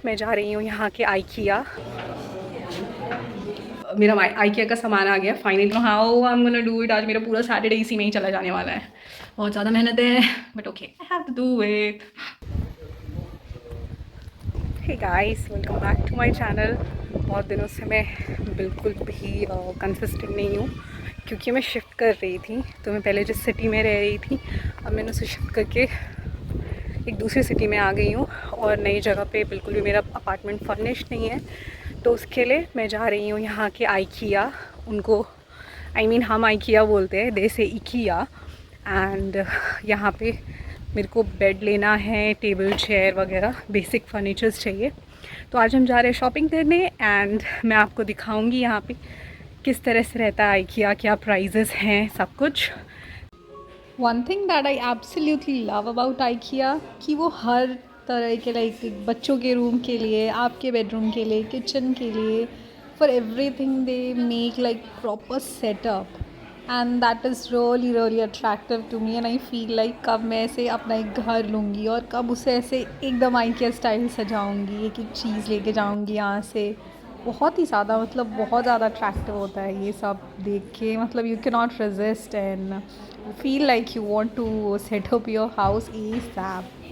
मैं जा रही हूँ यहाँ के आइकिया। मेरा आइकिया का सामान आ गया finally. How I am gonna do it. आज मेरा पूरा सैटरडे इसी में ही चला जाने वाला है। बहुत ज़्यादा मेहनत है but okay, I have to do it. Hey guys, welcome back to my channel. बहुत दिनों से मैं बिल्कुल भी कंसिस्टेंट नहीं हूँ क्योंकि मैं शिफ्ट कर रही थी। तो मैं पहले जिस सिटी में रह रही थी अब मैंने उसे शिफ्ट करके एक दूसरी सिटी में आ गई हूँ और नई जगह पे बिल्कुल भी मेरा अपार्टमेंट फर्निश्ड नहीं है। तो उसके लिए मैं जा रही हूँ यहाँ के आइकिया। उनको हम आइकिया बोलते हैं, दे से इकिया। एंड यहाँ पे मेरे को बेड लेना है, टेबल चेयर वगैरह बेसिक फर्नीचर्स चाहिए। तो आज हम जा रहे हैं शॉपिंग करने एंड मैं आपको दिखाऊंगी यहाँ पे किस तरह से रहता है आइकिया, क्या प्राइजेस हैं, सब कुछ। One thing that I absolutely love about IKEA कि वो हर तरह के लाइक बच्चों के रूम के लिए, आपके बेडरूम के लिए, किचन के लिए, for everything they make like proper setup and that is really really attractive to me. And I feel like कब मैं ऐसे अपना एक घर लूँगी और कब उसे ऐसे एकदम आइकिया स्टाइल सजाऊँगी, एक एक चीज़ लेके जाऊँगी यहाँ से। बहुत ही ज़्यादा बहुत ज़्यादा अट्रैक्टिव होता है ये सब देख के। You can not resist and feel like you want to set up your house ASAP.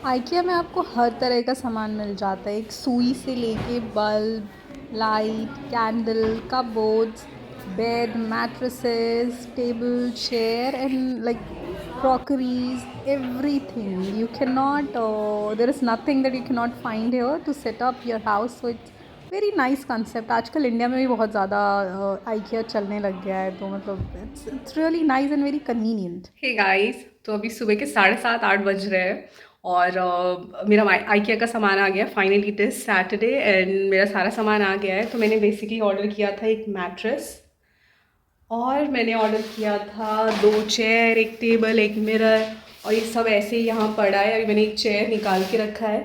IKEA में आपको हर तरह का सामान मिल जाता है, एक सुई से लेके bulb, light, candle, cupboards, bed, mattresses, table chair and like crockeries, everything. You cannot, there is nothing that you cannot find here to set up your house. So it's very nice concept. आजकल India में भी बहुत ज़्यादा IKEA चलने लग गया है, तो it's really nice and very convenient. Hey guys, तो अभी सुबह के 7:30-8 बज रहे हैं और मेरा आइकिया का सामान आ गया finally. It is Saturday and मेरा सारा सामान आ गया है। तो मैंने बेसिकली ऑर्डर किया था एक मैट्रेस और मैंने ऑर्डर किया था 2 चेयर, एक टेबल, एक मिरर और ये सब ऐसे ही यहाँ पड़ा है। अभी मैंने एक चेयर निकाल के रखा है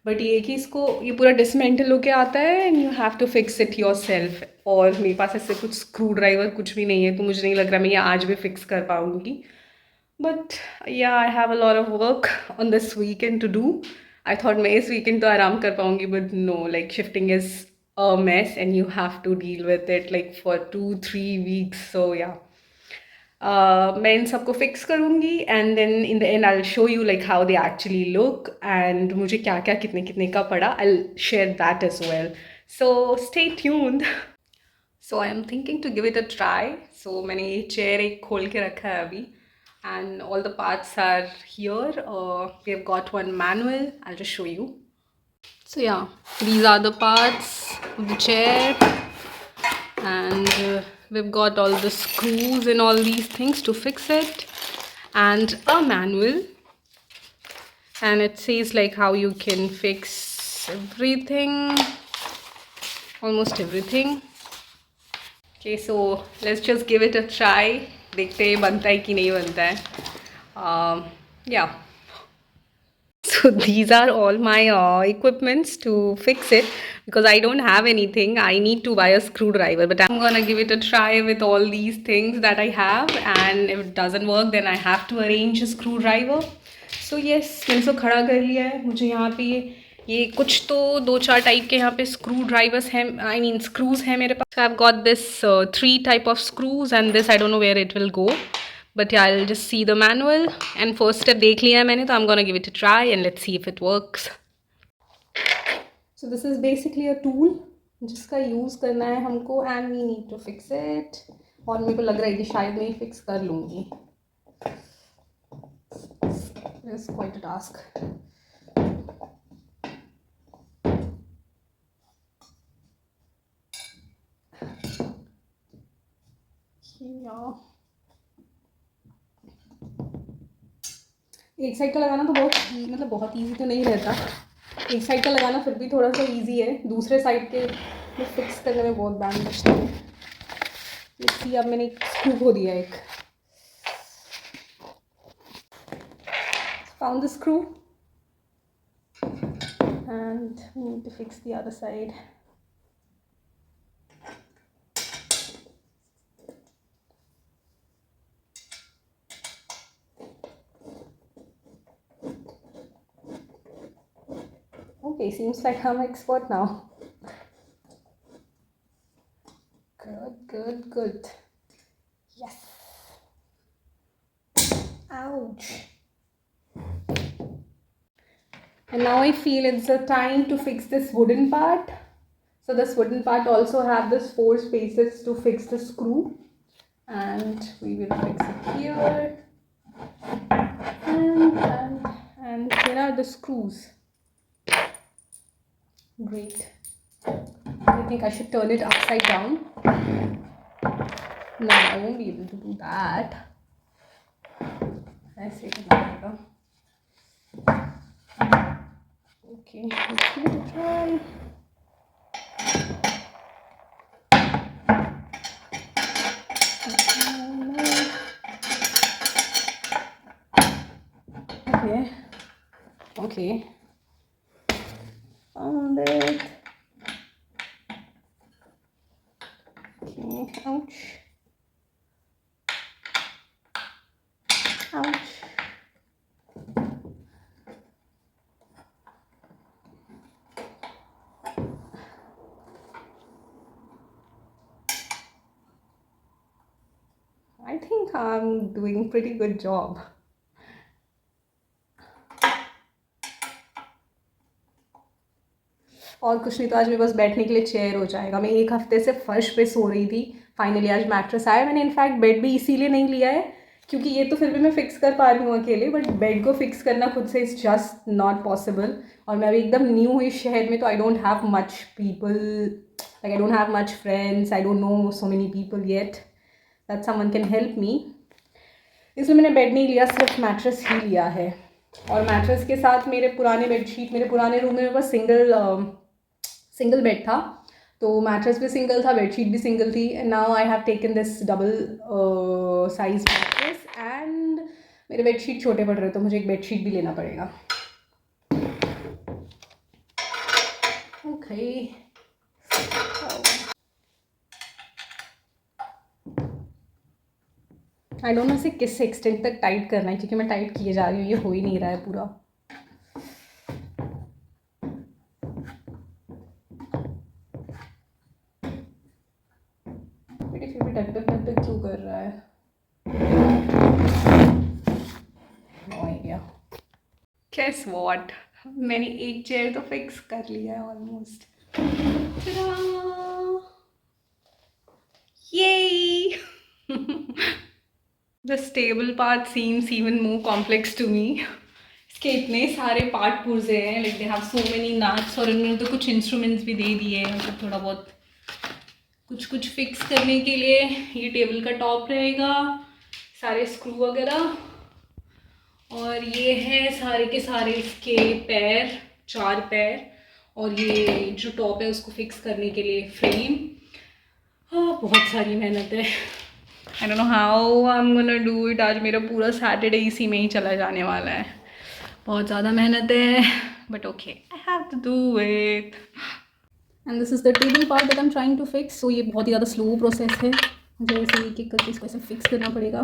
बट ये कि इसको ये पूरा डिसमेंटल होके आता है and you have to fix it yourself. और मेरे पास ऐसे कुछ स्क्रू ड्राइवर कुछ भी नहीं है तो मुझे नहीं लग रहा मैं ये आज भी फिक्स कर पाऊँगी। But yeah I have a lot of work on this weekend to do. I thought मैं इस वीकेंड तो आराम कर पाऊँगी but no, like shifting is a mess and you have to deal with it like for 2-3 weeks. So yeah, मैं इन सबको fix करूँगी and then in the end I will show you like how they actually look and मुझे क्या क्या कितने कितने का पड़ा। I will share that as well, so stay tuned. So I am thinking to give it a try. So मैंने ये chair एक खोल के रखा है अभी and all the parts are here. We have got one manual. I'll just show you. So yeah, these are the parts of the chair and we've got all the screws and all these things to fix it and a manual, and it says like how you can fix everything, almost everything. Okay, so let's just give it a try. देखते हैं बनता है कि नहीं बनता है। Yeah. So these are all my equipments to fix it because I don't have anything. I need to buy a screwdriver, but I'm gonna give it a try with all these things that I have, and if it doesn't work then I have to arrange a screwdriver. So yes, मैंने इसको खड़ा कर लिया है। मुझे यहाँ पे ये कुछ तो 2-4 टाइप के यहाँ पे स्क्रू ड्राइवर्स हैं, आई मीन स्क्रूज हैं मेरे पास। I have got this 3 type of screws and this I don't know where it will go, but yeah, I'll just see the manual and first step देख लिया है मैंने, तो I'm gonna give it a try and let's see if it works. So this is basically a tool जिसका use करना है हमको and we need to fix it. और मेरे को लग रहा है कि शायद मैं फिक्स कर लूँगी। It's quite a task. Yeah. एक साइड का लगाना तो बहुत ईजी तो नहीं रहता। एक साइड का लगाना फिर भी थोड़ा सा ईजी है, दूसरे साइड के फिक्स करने में बहुत बैंड बचता है। देखिए अब मैंने एक स्क्रू खो दिया एक। Found the screw and we need to fix the other side. Okay, seems like I'm expert now. Good. Yes. Ouch. And now I feel it's the time to fix this wooden part. So this wooden part also have this 4 spaces to fix the screw. And we will fix it here. And here are the screws. Great. I think I should turn it upside down. No, I won't be able to do that. I say that. Okay, let's give it a try. Okay. Found it. Okay, ouch. I think I'm doing pretty good job. और कुछ नहीं तो आज मेरे पास बैठने के लिए chair हो जाएगा. मैं एक हफ्ते से फर्श पे सो रही थी. फाइनली आज मैट्रेस आया. मैंने इनफैक्ट बेड भी इसीलिए नहीं लिया है क्योंकि ये तो फिर भी मैं फ़िक्स कर पा रही हूँ अकेले, बट बेड को फ़िक्स करना खुद से इज़ जस्ट नॉट पॉसिबल. और मैं अभी एकदम न्यू हुई शहर में, तो I don't have much people, like I don't have much friends, I don't no so many people yet that someone can help me. इसलिए मैंने बेड नहीं लिया, सिर्फ मैट्रेस ही लिया है. और मैट्रेस के साथ मेरे पुराने बेडशीट, मेरे पुराने रूम में मेरे पास सिंगल बेड था, तो मैट्रेस भी सिंगल था, बेडशीट भी सिंगल थी. And now I have taken this double size mattress and मेरे बेडशीट छोटे पड़ रहे, तो मुझे एक बेडशीट भी लेना पड़ेगा. ओके. आई डोंट नो इसे किस एक्सटेंट तक टाइट करना है, क्योंकि मैं टाइट किए जा रही हूँ, ये हो ही नहीं रहा है पूरा. फिर भी टक क्यों कर रहा है? No idea. Guess what? मैंने एक चेयर तो फिक्स कर लिया है almost. Yay! The stable part seems even more complex to me. इसके इतने सारे पार्ट पुर्जे हैं, like they have so many nuts, और इन्होंने तो कुछ इंस्ट्रूमेंट्स भी दे दिए हैं, मतलब थोड़ा बहुत कुछ फिक्स करने के लिए. ये टेबल का टॉप रहेगा, सारे स्क्रू वगैरह, और ये है सारे के सारे इसके पैर, 4 पैर, और ये जो टॉप है उसको फिक्स करने के लिए फ्रेम. हाँ, बहुत सारी मेहनत है. आई don't know how I am gonna do it. आज मेरा पूरा सैटरडे इसी में ही चला जाने वाला है. बहुत ज़्यादा मेहनत है, but okay, I have to do it. And this is the table part that I am trying to fix. So ये बहुत ही ज़्यादा स्लो प्रोसेस है, मुझे इसे एक एक करके इसको ऐसे फिक्स करना पड़ेगा.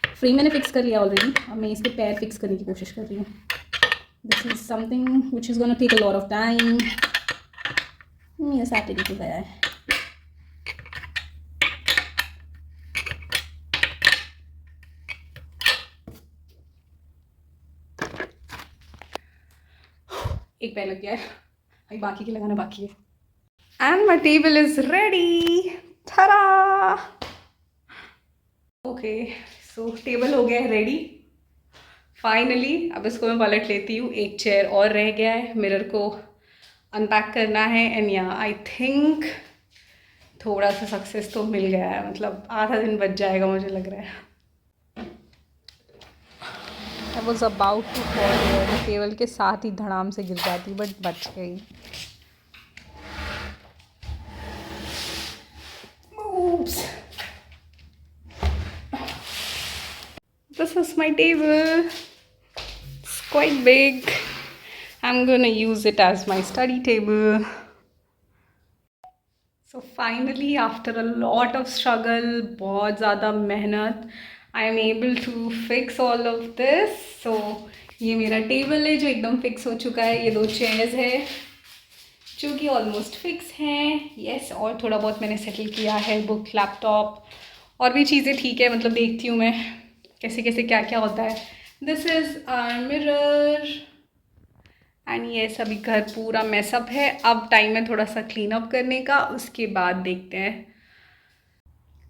फ्रेम मैंने फिक्स कर लिया ऑलरेडी, अब मैं इसके पैर फिक्स करने की कोशिश कर रही हूँ. This is something which is gonna take a lot of time. मेरा सैटरडे तो गया है. एक पैर लग गया है, अभी बाकी के लगाना बाकी है. And my table is ready. ठरा. ओके, सो टेबल हो गया है रेडी फाइनली. अब इसको मैं पलट लेती हूँ. एक चेयर और रह गया है, मिरर को अनपैक करना है. एंड या आई थिंक थोड़ा सा सक्सेस तो मिल गया है, मतलब आधा दिन बच जाएगा मुझे लग रहा है. I was about to fall here. Table के साथ ही धड़ाम से गिर जाती, बट बच गई. Oops. This is my table. It's quite big. I'm gonna use it as my study table. So finally, after a lot of struggle, बहुत ज़्यादा मेहनत, I am able to fix all of this. So ये मेरा table है जो एकदम fix हो चुका है, ये 2 चेयर्स है जो कि ऑलमोस्ट फिक्स हैं। यस, और थोड़ा बहुत मैंने सेटल किया है, बुक, लैपटॉप और भी चीज़ें ठीक है, मतलब देखती हूँ मैं कैसे कैसे क्या क्या होता है। This is our mirror and yes, अभी घर पूरा मेसअप है। अब टाइम है थोड़ा सा क्लीन अप करने का, उसके बाद देखते हैं।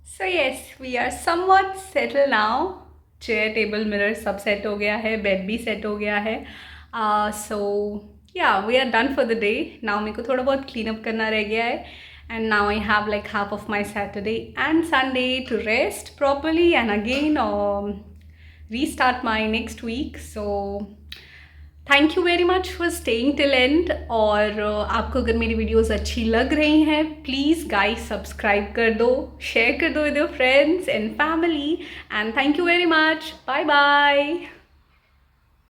So yes, we are somewhat settle now. Chair, table, mirror सब सेट हो गया है, बेड भी सेट हो गया है। So yeah we are done for the day. Now मेरे को थोड़ा बहुत क्लीन अप करना रह गया है and now I have like half of my Saturday and Sunday to rest properly and again restart my next week. So thank you very much for staying till end. और आपको अगर मेरी videos अच्छी लग रही हैं, प्लीज़ गाइस सब्सक्राइब कर दो, शेयर कर दो with your friends and family, and thank you very much. Bye bye.